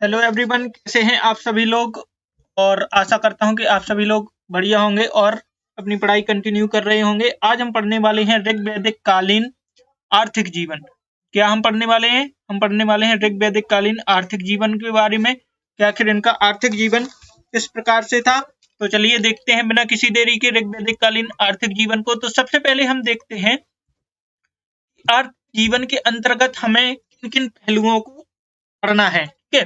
Hello everyone, कैसे हैं आप सभी लोग। और आशा करता हूं कि आप सभी लोग बढ़िया होंगे और अपनी पढ़ाई कंटिन्यू कर रहे होंगे। आज हम पढ़ने वाले हैं ऋग्वैदिक कालीन आर्थिक जीवन। क्या हम पढ़ने वाले हैं? हम पढ़ने वाले हैं ऋग्वैदिक कालीन आर्थिक जीवन के बारे में कि आखिर इनका आर्थिक जीवन किस प्रकार से था। तो चलिए देखते हैं बिना किसी देरी के ऋग्वैदिक कालीन आर्थिक जीवन को। तो सबसे पहले हम देखते हैं आर्थिक जीवन के अंतर्गत हमें किन किन पहलुओं को पढ़ना है। ठीक है,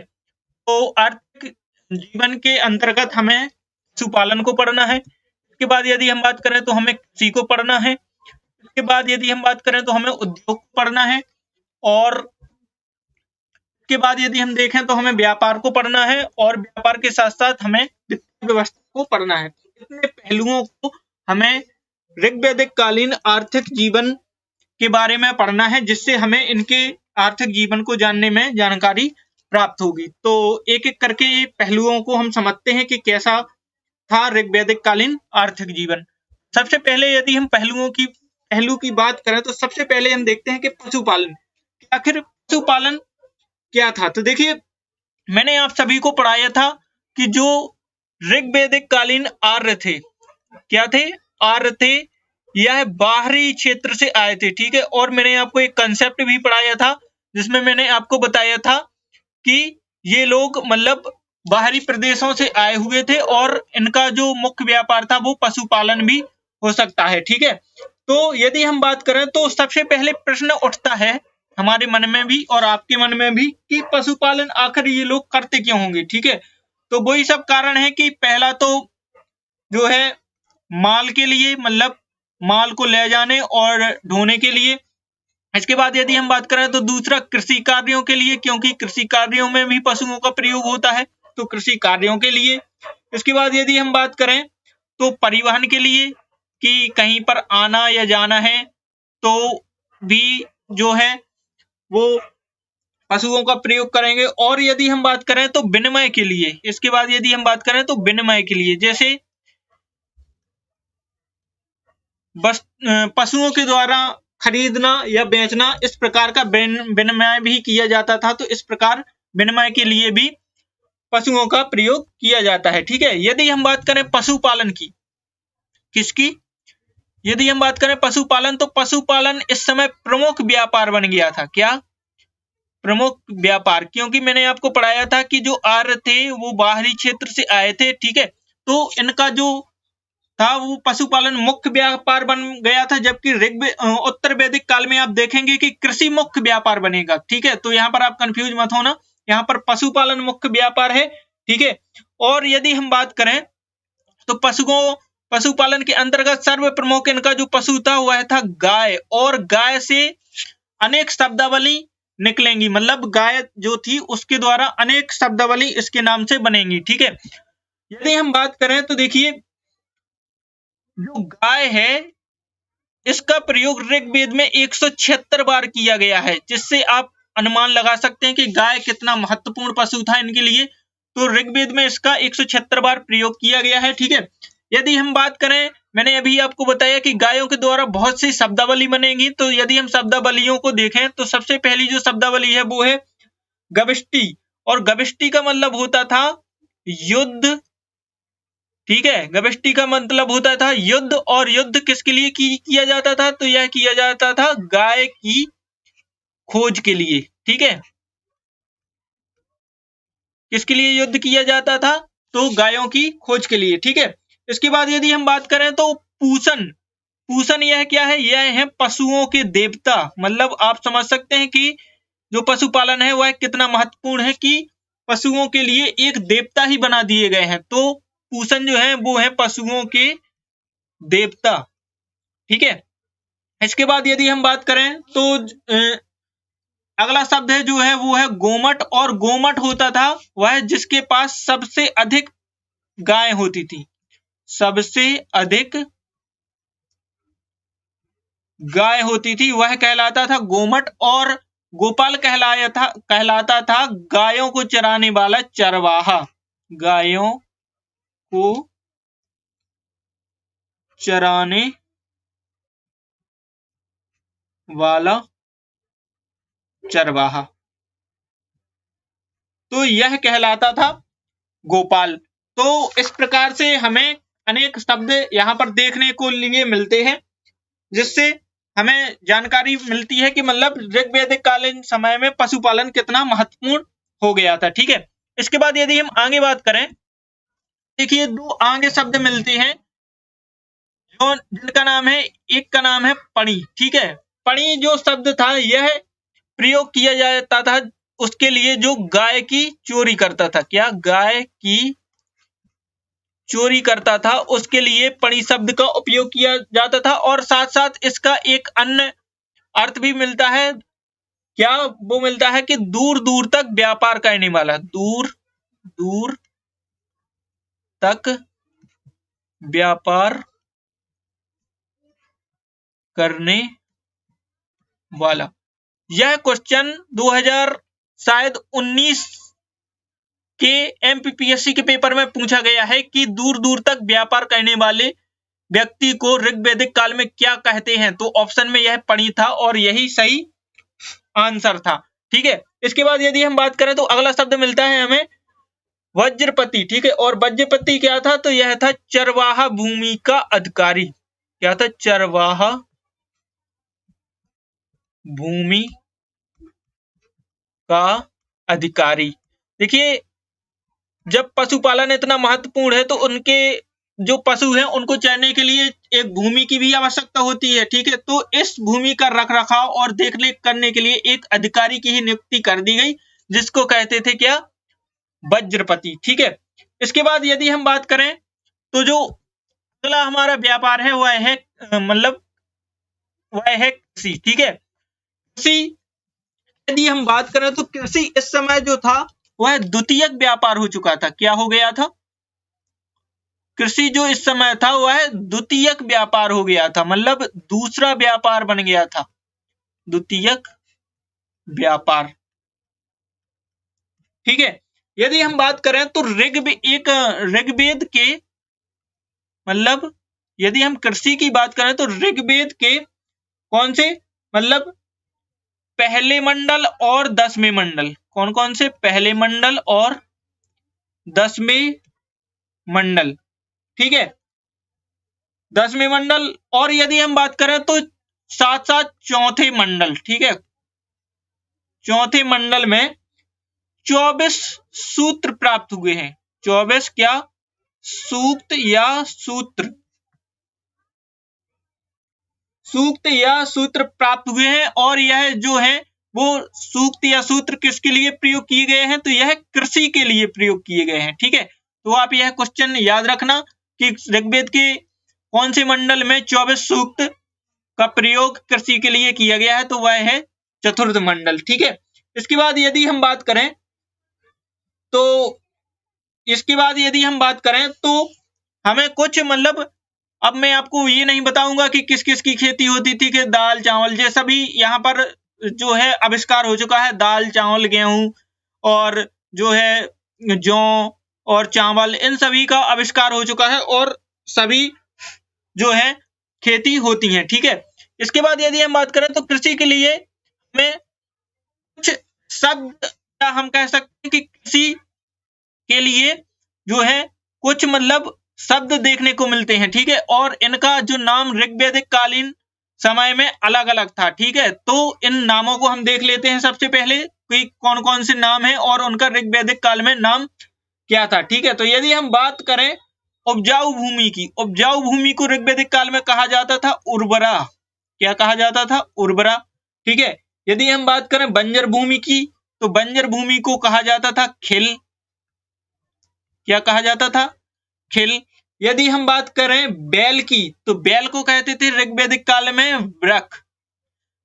तो आर्थिक जीवन के अंतर्गत हमें पशुपालन को पढ़ना है। इसके बाद यदि हम बात करें तो हमें कृषि को पढ़ना है। इसके बाद यदि हम बात करें तो हमें उद्योग को पढ़ना है। और इसके बाद यदि हम देखें तो हमें व्यापार को पढ़ना है और व्यापार के साथ साथ हमें वित्तीय व्यवस्था को पढ़ना है। इतने पहलुओं को हमें ऋग्वैदिक कालीन आर्थिक जीवन के बारे में पढ़ना है, जिससे हमें इनके आर्थिक जीवन को जानने में जानकारी प्राप्त होगी। तो एक एक करके ये पहलुओं को हम समझते हैं कि कैसा था ऋग्वैदिक कालीन आर्थिक जीवन। सबसे पहले यदि हम पहलू की बात करें तो सबसे पहले हम देखते हैं कि पशुपालन। आखिर पशुपालन क्या था? तो देखिए, मैंने आप सभी को पढ़ाया था कि जो ऋग्वैदिक कालीन आर्य थे, क्या थे? आर्य थे। यह बाहरी क्षेत्र से आए थे। ठीक है, और मैंने आपको एक कंसेप्ट भी पढ़ाया था जिसमें मैंने आपको बताया था कि ये लोग मतलब बाहरी प्रदेशों से आए हुए थे और इनका जो मुख्य व्यापार था वो पशुपालन भी हो सकता है। ठीक है, तो यदि हम बात करें तो सबसे पहले प्रश्न उठता है हमारे मन में भी और आपके मन में भी कि पशुपालन आखिर ये लोग करते क्यों होंगे। ठीक है, तो वही सब कारण है कि पहला तो जो है माल के लिए, मतलब माल को ले जाने और ढोने के लिए। इसके बाद यदि हम बात करें तो दूसरा कृषि कार्यों के लिए, क्योंकि कृषि कार्यों में भी पशुओं का प्रयोग होता है, तो कृषि कार्यों के लिए। इसके बाद यदि हम बात करें तो परिवहन के लिए, कि कहीं पर आना या जाना है तो भी जो है वो पशुओं का प्रयोग करेंगे। और यदि हम बात करें तो विनिमय के लिए, इसके बाद यदि हम बात करें तो विनिमय के लिए, जैसे बस पशुओं के द्वारा खरीदना या बेचना, इस प्रकार का विनिमय भी किया जाता था। तो इस प्रकार विनिमय के लिए भी पशुओं का प्रयोग किया जाता है। ठीक है, यदि हम बात करें पशुपालन की, किसकी? यदि हम बात करें पशुपालन, तो पशुपालन इस समय प्रमुख व्यापार बन गया था। क्या? प्रमुख व्यापार, क्योंकि मैंने आपको पढ़ाया था कि जो आर्य थे वो बाहरी क्षेत्र से आए थे। ठीक है, तो इनका जो था वो पशुपालन मुख्य व्यापार बन गया था, जबकि उत्तर वैदिक काल में आप देखेंगे कि कृषि मुख्य व्यापार बनेगा। ठीक है, तो यहाँ पर आप कंफ्यूज मत होना, यहाँ पर पशुपालन मुख्य व्यापार है। ठीक है, और यदि हम बात करें तो पशुपालन के अंतर्गत सर्व प्रमुख इनका जो पशु था वह था गाय, और गाय से अनेक शब्दावली निकलेंगी, मतलब गाय जो थी उसके द्वारा अनेक शब्दावली इसके नाम से बनेंगी। ठीक है, यदि हम बात करें तो देखिए, जो गाय है इसका प्रयोग ऋग्वेद में 176 बार किया गया है, जिससे आप अनुमान लगा सकते हैं कि गाय कितना महत्वपूर्ण पशु था इनके लिए। तो ऋग्वेद में इसका 176 बार प्रयोग किया गया है। ठीक है, यदि हम बात करें, मैंने अभी आपको बताया कि गायों के द्वारा बहुत सी शब्दावली बनेगी। तो यदि हम शब्दावलियों को देखें तो सबसे पहली जो शब्दावली है वो है गविष्टि, और गविष्टि का मतलब होता था युद्ध। ठीक है, गविष्टि का मतलब होता था युद्ध, और युद्ध किसके लिए किया जाता था? तो यह किया जाता था गाय की खोज के लिए। ठीक है, किसके लिए युद्ध किया जाता था? तो गायों की खोज के लिए। ठीक है, इसके बाद यदि हम बात करें तो पूषण, पूषण यह क्या है? यह है पशुओं के देवता। मतलब आप समझ सकते हैं कि जो पशुपालन है वह कितना महत्वपूर्ण है कि पशुओं के लिए एक देवता ही बना दिए गए हैं। तो पूषण जो है वो है पशुओं के देवता। ठीक है, इसके बाद यदि हम बात करें तो अगला शब्द है जो है वो है गोमट, और गोमट होता था वह जिसके पास सबसे अधिक गाय होती थी, सबसे अधिक गाय होती थी वह कहलाता था गोमट। और गोपाल कहलाता था गायों को चराने वाला चरवाहा, गायों को चराने वाला चरवाहा। तो यह कहलाता था गोपाल। तो इस प्रकार से हमें अनेक शब्द यहाँ पर देखने को लिए मिलते हैं, जिससे हमें जानकारी मिलती है कि मतलब ऋग्वैदिक कालीन समय में पशुपालन कितना महत्वपूर्ण हो गया था। ठीक है, इसके बाद यदि हम आगे बात करें, देखिए दो आगे शब्द मिलते हैं जो जिनका नाम है, एक का नाम है पणी। ठीक है, पणी जो शब्द था यह प्रयोग किया जाता था उसके लिए जो गाय की चोरी करता था। क्या? गाय की चोरी करता था, उसके लिए पणी शब्द का उपयोग किया जाता था। और साथ साथ इसका एक अन्य अर्थ भी मिलता है। क्या वो मिलता है? कि दूर दूर तक व्यापार करने वाला, दूर दूर तक व्यापार करने वाला। यह क्वेश्चन 2019 के एमपीपीएससी के पेपर में पूछा गया है कि दूर दूर तक व्यापार करने वाले व्यक्ति को ऋग्वैदिक काल में क्या कहते हैं। तो ऑप्शन में यह पणी था और यही सही आंसर था। ठीक है, इसके बाद यदि हम बात करें तो अगला शब्द मिलता है हमें वज्रपति। ठीक है, और वज्रपति क्या था? तो यह था चरवाहा भूमि का अधिकारी। क्या था? चरवाहा भूमि का अधिकारी। देखिए, जब पशुपालन इतना महत्वपूर्ण है तो उनके जो पशु हैं उनको चरने के लिए एक भूमि की भी आवश्यकता होती है। ठीक है, तो इस भूमि का रखरखाव और देखरेख करने के लिए एक अधिकारी की ही नियुक्ति कर दी गई, जिसको कहते थे क्या? वज्रपति। ठीक है, इसके बाद यदि हम बात करें तो जो अगला हमारा व्यापार है वह है मतलब वह है कृषि। ठीक है, कृषि यदि हम बात करें तो कृषि इस समय जो था वह द्वितीयक व्यापार हो चुका था। क्या हो गया था? कृषि जो इस समय था वह द्वितीयक व्यापार हो गया था, मतलब दूसरा व्यापार बन गया था, द्वितीयक व्यापार। ठीक है, यदि हम बात करें तो ऋग्वेद के मतलब यदि हम कृषि की बात करें तो ऋग्वेद के कौन से मतलब पहले मंडल और 10वें मंडल, कौन कौन से? पहले मंडल और 10वें मंडल। ठीक है, 10वें मंडल, और यदि हम बात करें तो साथ साथ चौथे मंडल। ठीक है, चौथे मंडल में 24 सूत्र प्राप्त हुए हैं। 24 क्या? सूक्त या सूत्र, सूक्त या सूत्र प्राप्त हुए हैं। और यह जो है वो सूक्त या सूत्र किसके लिए प्रयोग किए गए हैं? तो यह कृषि के लिए प्रयोग किए गए हैं। ठीक है, तो आप यह क्वेश्चन याद रखना कि ऋग्वेद के कौन से मंडल में 24 सूक्त का प्रयोग कृषि के लिए किया गया है? तो वह है चतुर्थ मंडल। ठीक है, इसके बाद यदि हम बात करें तो हमें कुछ मतलब अब मैं आपको ये नहीं बताऊंगा कि किस किस की खेती होती थी, कि दाल चावल ये सभी यहाँ पर जो है आविष्कार हो चुका है। दाल चावल गेहूं और जो है जौ और चावल, इन सभी का आविष्कार हो चुका है और सभी जो है खेती होती है। ठीक है, इसके बाद यदि हम बात करें तो कृषि के लिए हमें कुछ शब्द या हम कह सकते हैं कि कृषि के लिए जो है कुछ मतलब शब्द देखने को मिलते हैं। ठीक है, और इनका जो नाम ऋग्वैदिक कालीन समय में अलग अलग था। ठीक है, तो इन नामों को हम देख लेते हैं सबसे पहले कि कौन कौन से नाम है और उनका ऋग्वैदिक काल में नाम क्या था। ठीक है, तो यदि हम बात करें उपजाऊ भूमि की, उपजाऊ भूमि को ऋग्वैदिक काल में कहा जाता था उर्वरा। क्या कहा जाता था? उर्वरा। ठीक है, यदि हम बात करें बंजर भूमि की तो बंजर भूमि को कहा जाता था खिल। क्या कहा जाता था? खिल। यदि हम बात करें बैल की तो बैल को कहते थे ऋग्वैदिक काल में वृक।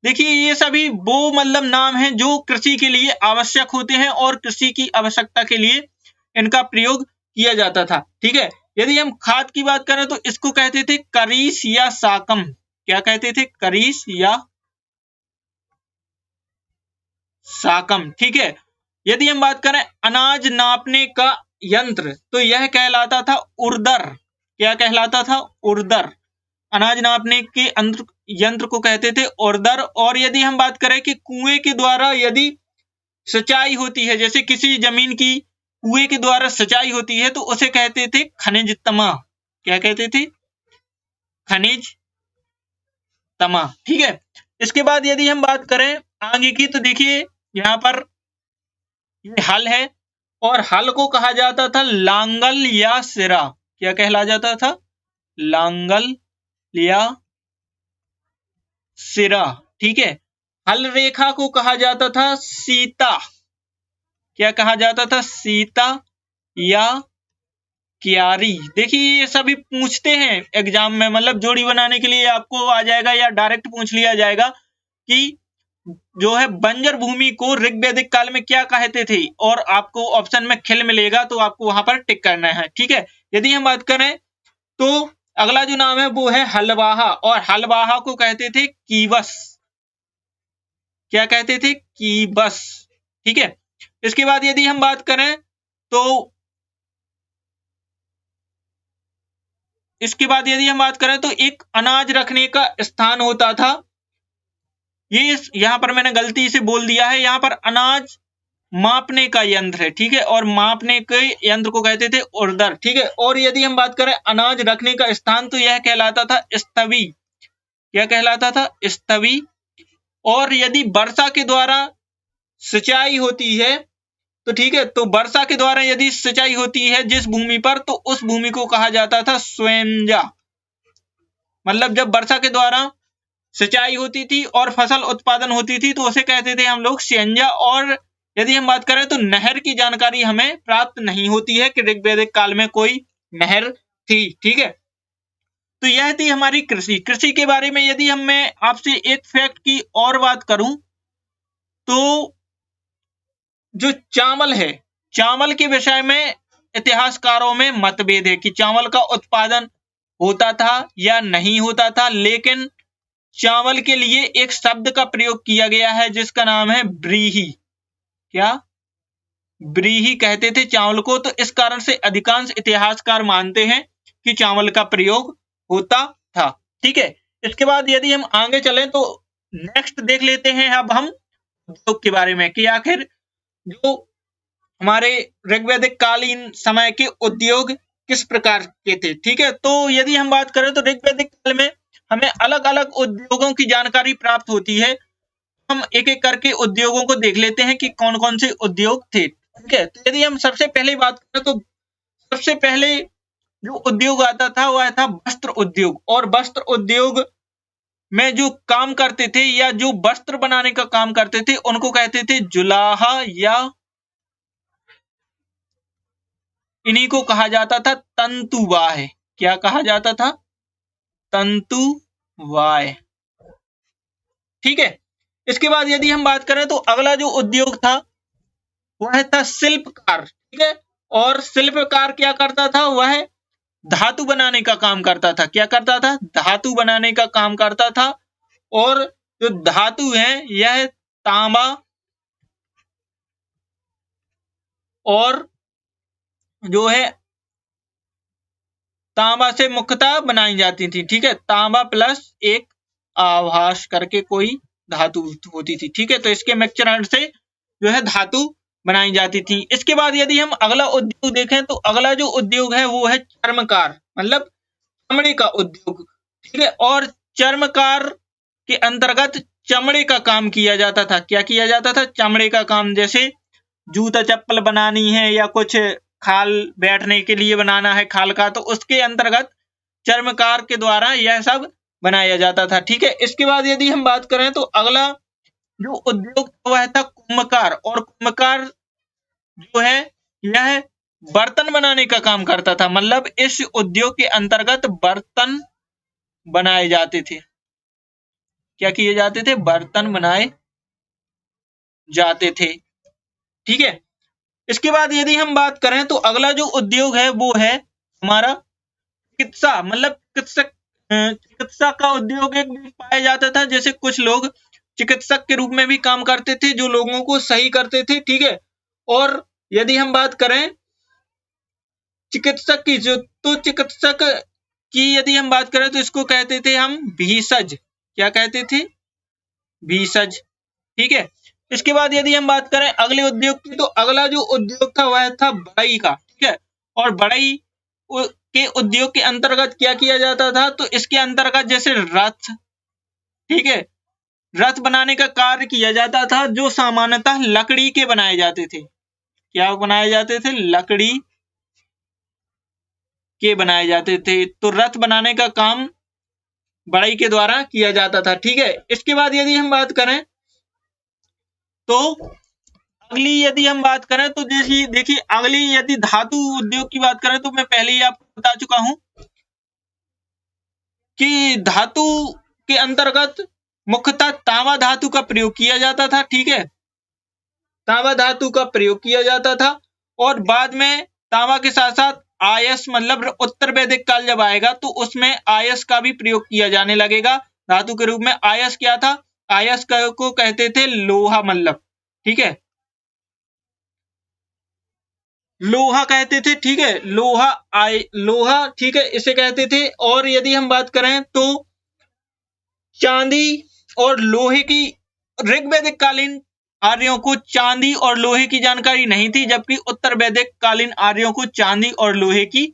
देखिए, ये सभी वो मतलब नाम हैं जो कृषि के लिए आवश्यक होते हैं और कृषि की आवश्यकता के लिए इनका प्रयोग किया जाता था। ठीक है, यदि हम खाद की बात करें तो इसको कहते थे करीस या साकम। क्या कहते थे? करीस या साकम। ठीक है, यदि हम बात करें अनाज नापने का यंत्र तो यह कहलाता था उर्दर। क्या कहलाता था? उर्दर। अनाज नापने के यंत्र को कहते थे उर्दर। और यदि हम बात करें कि कुएं के द्वारा यदि सिंचाई होती है, जैसे किसी जमीन की कुएं के द्वारा सिंचाई होती है तो उसे कहते थे खनिज तमा। क्या कहते थे? खनिज तमा। ठीक है। इसके बाद यदि हम बात करें आगे की, तो देखिए यहाँ पर ये हल है, और हल को कहा जाता था लांगल या सिरा। क्या कहला जाता था? लांगल या सिरा। ठीक है। हल रेखा को कहा जाता था सीता। क्या कहा जाता था? सीता या क्यारी। देखिए ये सभी पूछते हैं एग्जाम में, मतलब जोड़ी बनाने के लिए आपको आ जाएगा या डायरेक्ट पूछ लिया जाएगा कि जो है बंजर भूमि को ऋग्वैदिक काल में क्या कहते थे, और आपको ऑप्शन में खिल मिलेगा तो आपको वहां पर टिक करना है। ठीक है। यदि हम बात करें तो अगला जो नाम है वो है हलवाहा, और हलवाहा को कहते थे कीबस। क्या कहते थे? कीबस। ठीक है। इसके बाद यदि हम बात करें तो एक अनाज रखने का स्थान होता था। ये यहां पर मैंने गलती से बोल दिया है, यहां पर अनाज मापने का यंत्र है। ठीक है। और मापने के यंत्र को कहते थे उर्दर। ठीक है। और यदि हम बात करें अनाज रखने का स्थान, तो यह कहलाता था स्तवी। क्या कहलाता था? स्तवी। और यदि वर्षा के द्वारा सिंचाई होती है, तो ठीक है, तो वर्षा के द्वारा यदि सिंचाई होती है जिस भूमि पर, तो उस भूमि को कहा जाता था स्वयंजा। मतलब जब वर्षा के द्वारा सिंचाई होती थी और फसल उत्पादन होती थी तो उसे कहते थे हम लोग सिंजा। और यदि हम बात करें तो नहर की जानकारी हमें प्राप्त नहीं होती है कि ऋग्वैदिक काल में कोई नहर थी। ठीक है। तो यह थी हमारी कृषि। कृषि के बारे में यदि मैं आपसे एक फैक्ट की और बात करूं, तो जो चावल है, चावल के विषय में इतिहासकारों में मतभेद है कि चावल का उत्पादन होता था या नहीं होता था, लेकिन चावल के लिए एक शब्द का प्रयोग किया गया है जिसका नाम है व्रीहि। क्या? व्रीहि कहते थे चावल को। तो इस कारण से अधिकांश इतिहासकार मानते हैं कि चावल का प्रयोग होता था। ठीक है। इसके बाद यदि हम आगे चलें तो नेक्स्ट देख लेते हैं अब हम उद्योग के बारे में कि आखिर जो हमारे ऋग्वैदिक कालीन समय के उद्योग किस प्रकार के थे। ठीक है। तो यदि हम बात करें तो ऋग्वैदिक काल में हमें अलग अलग उद्योगों की जानकारी प्राप्त होती है। हम एक एक करके उद्योगों को देख लेते हैं कि कौन कौन से उद्योग थे। ठीक है। तो यदि हम सबसे पहले बात करें तो सबसे पहले जो उद्योग आता था वह था वस्त्र उद्योग। और वस्त्र उद्योग में जो काम करते थे या जो वस्त्र बनाने का काम करते थे उनको कहते थे जुलाहा, या इन्हीं को कहा जाता था तंतुवाय। क्या कहा जाता था? तंतुवाय। ठीक है। इसके बाद यदि हम बात करें तो अगला जो उद्योग था वह था शिल्पकार। ठीक है। और शिल्पकार क्या करता था? वह धातु बनाने का काम करता था। क्या करता था? धातु बनाने का काम करता था। और जो धातु है यह तांबा और जो है तांबा से मुख्यतः बनाई जाती थी। ठीक है। तांबा प्लस एक आभास करके कोई धातु होती थी। ठीक है। तो इसके मिश्रण से जो है धातु बनाई जाती थी। इसके बाद यदि हम अगला उद्योग देखें तो अगला जो उद्योग है वो है चर्मकार, मतलब चमड़े का उद्योग। ठीक है। और चर्मकार के अंतर्गत चमड़े का काम किया जाता था। क्या किया जाता था? चमड़े का काम। जैसे जूता चप्पल बनानी है या कुछ खाल बैठने के लिए बनाना है खाल का, तो उसके अंतर्गत चर्मकार के द्वारा यह सब बनाया जाता था। ठीक है। इसके बाद यदि हम बात करें तो अगला जो उद्योग वह था कुम्भकार। और कुम्भकार जो है यह बर्तन बनाने का काम करता था। मतलब इस उद्योग के अंतर्गत बर्तन बनाए जाते थे। क्या किए जाते थे? बर्तन बनाए जाते थे। ठीक है। इसके बाद यदि हम बात करें तो अगला जो उद्योग है वो है हमारा चिकित्सा, मतलब चिकित्सा का उद्योग एक भी पाया जाता था। जैसे कुछ लोग चिकित्सक के रूप में भी काम करते थे जो लोगों को सही करते थे। ठीक है। और यदि हम बात करें चिकित्सक की, जो तो चिकित्सक की यदि हम बात करें तो इसको कहते थे हम भीषज। क्या कहते थे? भीषज। ठीक है। इसके बाद यदि हम बात करें अगले उद्योग की, तो अगला जो उद्योग था वह था बढ़ई का, ठीक है। और बढ़ई के उद्योग के अंतर्गत क्या किया जाता था, तो इसके अंतर्गत जैसे रथ, ठीक है, रथ बनाने का कार्य किया जाता था, जो सामान्यतः लकड़ी के बनाए जाते थे। क्या बनाए जाते थे? लकड़ी के बनाए जाते थे। तो रथ बनाने का काम बढ़ई के द्वारा किया जाता था, ठीक है। इसके बाद यदि हम बात करें, तो अगली यदि हम बात करें, तो जैसे देखिए अगली यदि धातु उद्योग की बात करें, तो मैं पहले ही आपको बता चुका हूं कि धातु के अंतर्गत मुख्यतः तांबा धातु का प्रयोग किया जाता था, ठीक है। तांबा धातु का प्रयोग किया जाता था, और बाद में तांबा के साथ साथ आयस, मतलब उत्तर वैदिक काल जब आएगा तो उसमें आयस का भी प्रयोग किया जाने लगेगा धातु के रूप में। आयस क्या था? आयस को कहते थे लोहा, मतलब, ठीक है, लोहा कहते थे, ठीक है, लोहा, ठीक है, इसे कहते थे। और यदि हम बात करें तो चांदी और लोहे की, ऋग वैदिक कालीन आर्यों को चांदी और लोहे की जानकारी नहीं थी, जबकि उत्तर वैदिक कालीन आर्यों को चांदी और लोहे की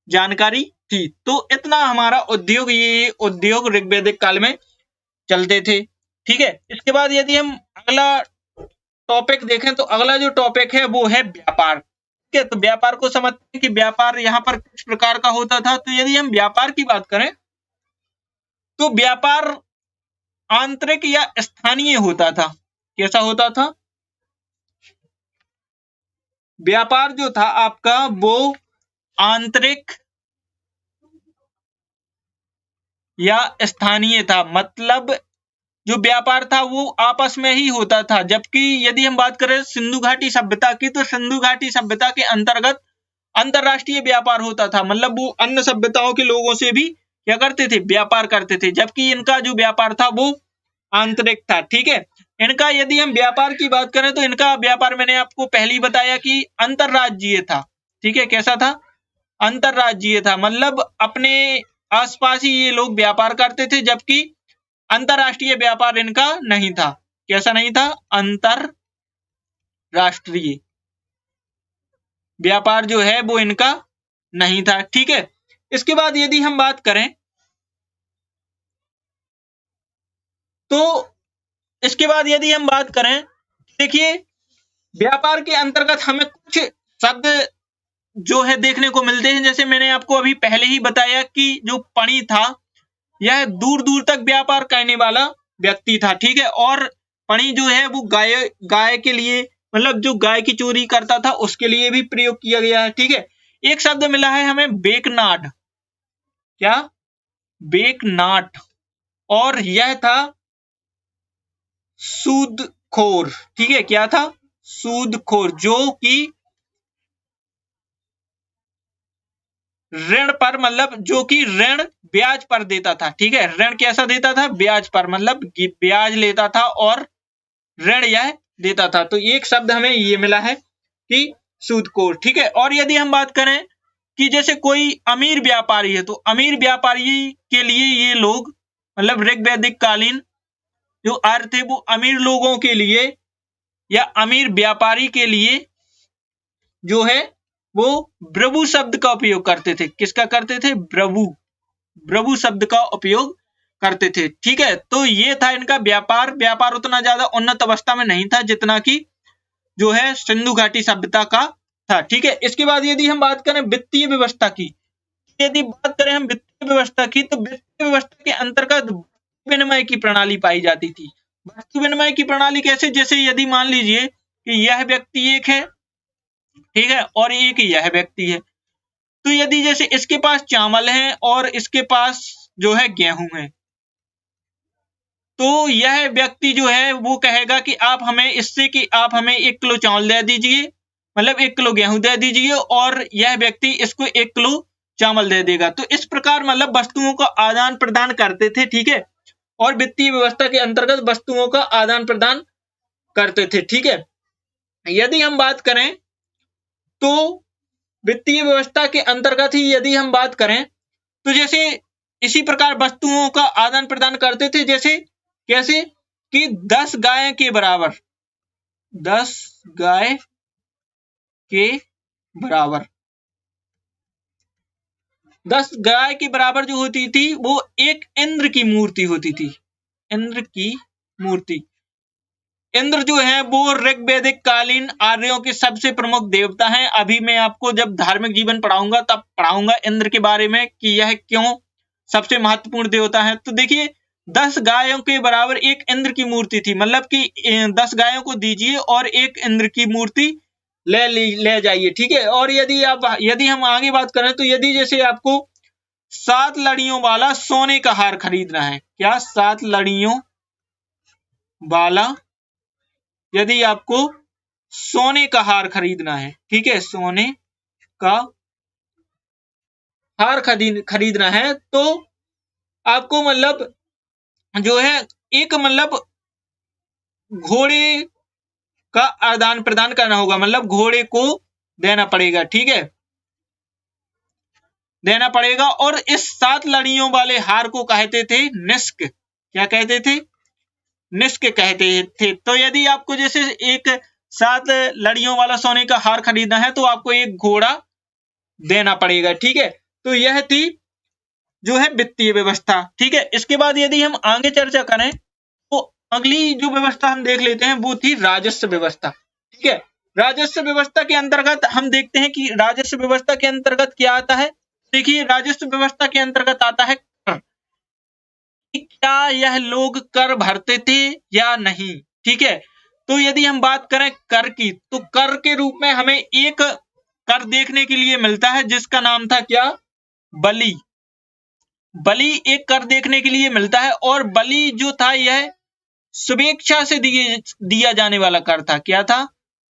जानकारी थी। तो इतना हमारा उद्योग, ये उद्योग ऋग वैदिक काल में चलते थे, ठीक है। इसके बाद यदि हम अगला टॉपिक देखें, तो अगला जो टॉपिक है वो है व्यापार, ठीक है। तो व्यापार को समझते हैं कि व्यापार यहाँ पर किस प्रकार का होता था। तो यदि हम व्यापार की बात करें, तो व्यापार आंतरिक या स्थानीय होता था। कैसा होता था? व्यापार जो था आपका वो आंतरिक या स्थानीय था, मतलब जो व्यापार था वो आपस में ही होता था। जबकि यदि हम बात करें सिंधु घाटी सभ्यता की, तो सिंधु घाटी सभ्यता के अंतर्गत अंतरराष्ट्रीय व्यापार होता था, मतलब वो अन्य सभ्यताओं के लोगों से भी क्या करते थे? व्यापार करते थे। जबकि इनका जो व्यापार था वो आंतरिक था, ठीक है। इनका यदि हम व्यापार की बात करें, तो इनका व्यापार मैंने आपको पहले ही बताया कि अंतरराज्यीय था, ठीक है। कैसा था? अंतरराज्यीय था, मतलब अपने आसपास ही ये लोग व्यापार करते थे, जबकि अंतरराष्ट्रीय व्यापार इनका नहीं था। कैसा नहीं था? अंतरराष्ट्रीय व्यापार जो है वो इनका नहीं था, ठीक है। इसके बाद यदि हम बात करें, तो इसके बाद यदि हम बात करें, देखिए व्यापार के अंतर्गत हमें कुछ शब्द जो है देखने को मिलते हैं। जैसे मैंने आपको अभी पहले ही बताया कि जो पणी था, यह दूर दूर तक व्यापार करने वाला व्यक्ति था, ठीक है। और पणी जो है वो गाय के लिए, मतलब जो गाय की चोरी करता था उसके लिए भी प्रयोग किया गया है, ठीक है। एक शब्द मिला है हमें बेकनाट। क्या? बेकनाट। और यह था सूदखोर, ठीक है। क्या था? सूदखोर, जो कि ऋण पर, मतलब जो कि ऋण ब्याज पर देता था, ठीक है। ऋण कैसा देता था? ब्याज पर, मतलब ब्याज लेता था और ऋण यह देता था। तो एक शब्द हमें ये मिला है कि सूदखोर, ठीक है। और यदि हम बात करें कि जैसे कोई अमीर व्यापारी है, तो अमीर व्यापारी के लिए ये लोग, मतलब ऋग वैदिक कालीन जो आर्य थे वो अमीर लोगों के लिए या अमीर व्यापारी के लिए जो है वो ब्रभु शब्द का उपयोग करते थे। किसका करते थे? ब्रभु शब्द का उपयोग करते थे, ठीक है। तो ये था इनका व्यापार। व्यापार उतना ज्यादा उन्नत अवस्था में नहीं था जितना कि जो है सिंधु घाटी सभ्यता का था, ठीक है। इसके बाद यदि हम बात करें वित्तीय व्यवस्था की, यदि बात करें हम वित्तीय व्यवस्था की, तो वित्तीय व्यवस्था के अंतर्गत विनिमय की प्रणाली पाई जाती थी। वस्तु विनिमय की प्रणाली कैसे? जैसे यदि मान लीजिए कि यह व्यक्ति एक है, ठीक है, और एक यह व्यक्ति है, तो यदि जैसे इसके पास चावल है और इसके पास जो है गेहूं है, तो यह व्यक्ति जो है वो कहेगा कि आप हमें इससे कि आप हमें 1 किलो चावल दे दीजिए, मतलब 1 किलो गेहूं दे दीजिए, और यह व्यक्ति इसको 1 किलो चावल दे देगा। तो इस प्रकार मतलब वस्तुओं का आदान प्रदान करते थे, ठीक है। और वित्तीय व्यवस्था के अंतर्गत वस्तुओं का आदान प्रदान करते थे, ठीक है। यदि हम बात करें तो वित्तीय व्यवस्था के अंतर्गत ही यदि हम बात करें, तो जैसे इसी प्रकार वस्तुओं का आदान प्रदान करते थे। जैसे कैसे? कि 10 गाय के बराबर, 10 गाय के बराबर। 10 गाय के बराबर जो होती थी वो एक इंद्र की मूर्ति होती थी। इंद्र की मूर्ति। इंद्र जो है वो ऋग्वैदिक कालीन आर्यों के सबसे प्रमुख देवता हैं। अभी मैं आपको जब धार्मिक जीवन पढ़ाऊंगा तब पढ़ाऊंगा इंद्र के बारे में कि यह क्यों सबसे महत्वपूर्ण देवता है। तो देखिए 10 गायों के बराबर एक इंद्र की मूर्ति थी, मतलब कि 10 गायों को दीजिए और एक इंद्र की मूर्ति ले जाइए, ठीक है। और यदि हम आगे बात करें तो यदि जैसे आपको 7 लड़ियों वाला सोने का हार खरीदना है, क्या 7 लड़ियों वाला यदि आपको सोने का हार खरीदना है, ठीक है, सोने का हार खरीदना है तो आपको मतलब जो है एक मतलब घोड़े का आदान प्रदान करना होगा, मतलब घोड़े को देना पड़ेगा, ठीक है, देना पड़ेगा। और इस 7 लड़ियों वाले हार को कहते थे निष्क। क्या कहते थे? निष्क कहते थे। तो यदि आपको जैसे एक 7 लड़ियों वाला सोने का हार खरीदना है तो आपको एक घोड़ा देना पड़ेगा, ठीक है। तो यह थी जो है वित्तीय व्यवस्था, ठीक है। इसके बाद यदि हम आगे चर्चा करें तो अगली जो व्यवस्था हम देख लेते हैं वो थी राजस्व व्यवस्था, ठीक है। राजस्व व्यवस्था के अंतर्गत हम देखते हैं कि राजस्व व्यवस्था के अंतर्गत क्या आता है। देखिए राजस्व व्यवस्था के अंतर्गत आता है कर। क्या यह लोग कर भरते थे या नहीं, ठीक है। तो यदि हम बात करें कर की तो कर के रूप में हमें एक कर देखने के लिए मिलता है जिसका नाम था क्या? बलि। बलि एक कर देखने के लिए मिलता है और बलि जो था यह स्वेच्छा से दिया जाने वाला कर था। क्या था?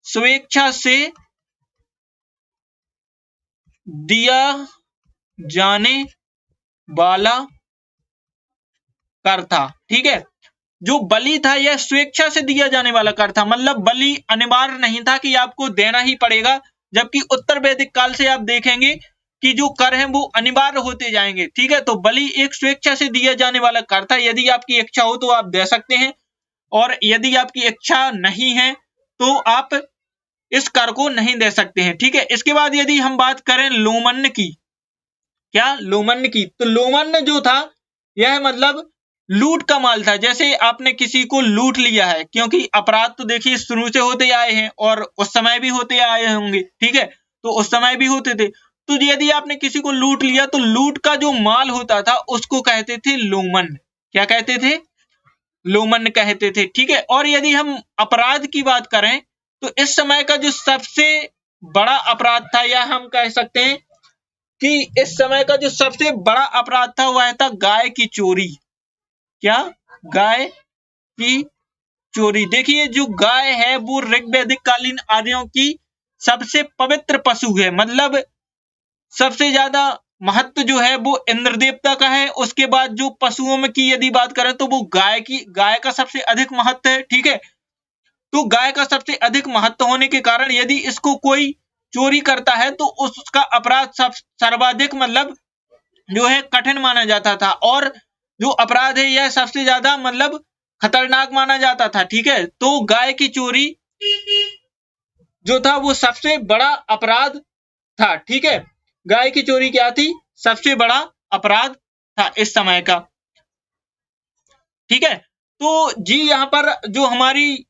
स्वेच्छा से दिया जाने वाला कर था, ठीक है। जो बलि था यह स्वेच्छा से दिया जाने वाला कर था, मतलब बलि अनिवार्य नहीं था कि आपको देना ही पड़ेगा। जबकि उत्तर वैदिक काल से आप देखेंगे कि जो कर हैं वो अनिवार्य होते जाएंगे, ठीक है। तो बलि एक स्वेच्छा से दिया जाने वाला कर था। यदि आपकी इच्छा हो तो आप दे सकते हैं और यदि आपकी इच्छा नहीं है तो आप इस कर को नहीं दे सकते हैं, ठीक है। इसके बाद यदि हम बात करें लोमन्य की, क्या? लोमन्य की। तो लोमन्य जो था यह मतलब लूट का माल था। जैसे आपने किसी को लूट लिया है, क्योंकि अपराध तो देखिए शुरू से होते आए हैं और उस समय भी होते आए होंगे, ठीक है। तो उस समय भी होते थे। तो यदि आपने किसी को लूट लिया तो लूट का जो माल होता था उसको कहते थे लोमन्य। क्या कहते थे? लोमन्य कहते थे, ठीक है। और यदि हम अपराध की बात करें तो इस समय का जो सबसे बड़ा अपराध था, या हम कह सकते हैं कि इस समय का जो सबसे बड़ा अपराध था वह था गाय की चोरी। क्या? गाय की चोरी। देखिए जो गाय है वो ऋग्वैदिक कालीन आर्यों की सबसे पवित्र पशु है, मतलब सबसे ज्यादा महत्व जो है वो इंद्र देवता का है। उसके बाद जो पशुओं में की यदि बात करें तो वो गाय का सबसे अधिक महत्व है, ठीक है। तो गाय का सबसे अधिक महत्व होने के कारण यदि इसको कोई चोरी करता है तो उसका अपराध सर्वाधिक मतलब जो है कठिन माना जाता था, और जो अपराध है यह सबसे ज्यादा मतलब खतरनाक माना जाता था, ठीक है। तो गाय की चोरी जो था वो सबसे बड़ा अपराध था, ठीक है। गाय की चोरी क्या थी? सबसे बड़ा अपराध था इस समय का, ठीक है। तो जी यहाँ पर जो हमारी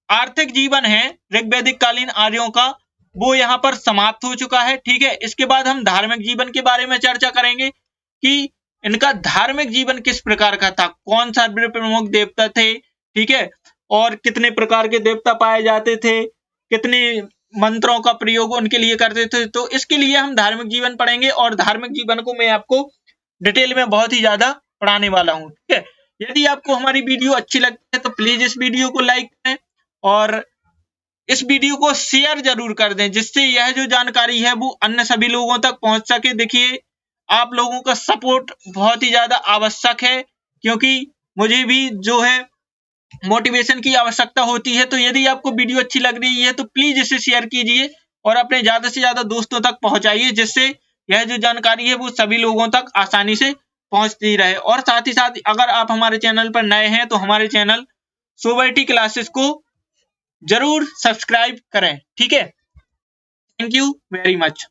आर्थिक जीवन है ऋग्वैदिक कालीन आर्यों का वो यहाँ पर समाप्त हो चुका है, ठीक है। इसके बाद हम धार्मिक जीवन के बारे में चर्चा करेंगे कि इनका धार्मिक जीवन किस प्रकार का था, कौन सा प्रमुख देवता थे, ठीक है, और कितने प्रकार के देवता पाए जाते थे, कितने मंत्रों का प्रयोग उनके लिए करते थे। तो इसके लिए हम धार्मिक जीवन पढ़ेंगे और धार्मिक जीवन को मैं आपको डिटेल में बहुत ही ज्यादा पढ़ाने वाला हूँ, ठीक है। यदि आपको हमारी वीडियो अच्छी लगती है तो प्लीज इस वीडियो को लाइक करें और इस वीडियो को शेयर जरूर कर दें, जिससे यह जो जानकारी है वो अन्य सभी लोगों तक पहुंच सके। देखिए आप लोगों का सपोर्ट बहुत ही ज्यादा आवश्यक है, क्योंकि मुझे भी जो है मोटिवेशन की आवश्यकता होती है। तो यदि आपको वीडियो अच्छी लग रही है तो प्लीज इसे शेयर कीजिए और अपने ज्यादा से ज्यादा दोस्तों तक पहुंचाइए, जिससे यह जो जानकारी है वो सभी लोगों तक आसानी से पहुंचती रहे। और साथ ही साथ अगर आप हमारे चैनल पर नए हैं तो हमारे चैनल सोबर्टी क्लासेस को जरूर सब्सक्राइब करें, ठीक है। Thank you very much.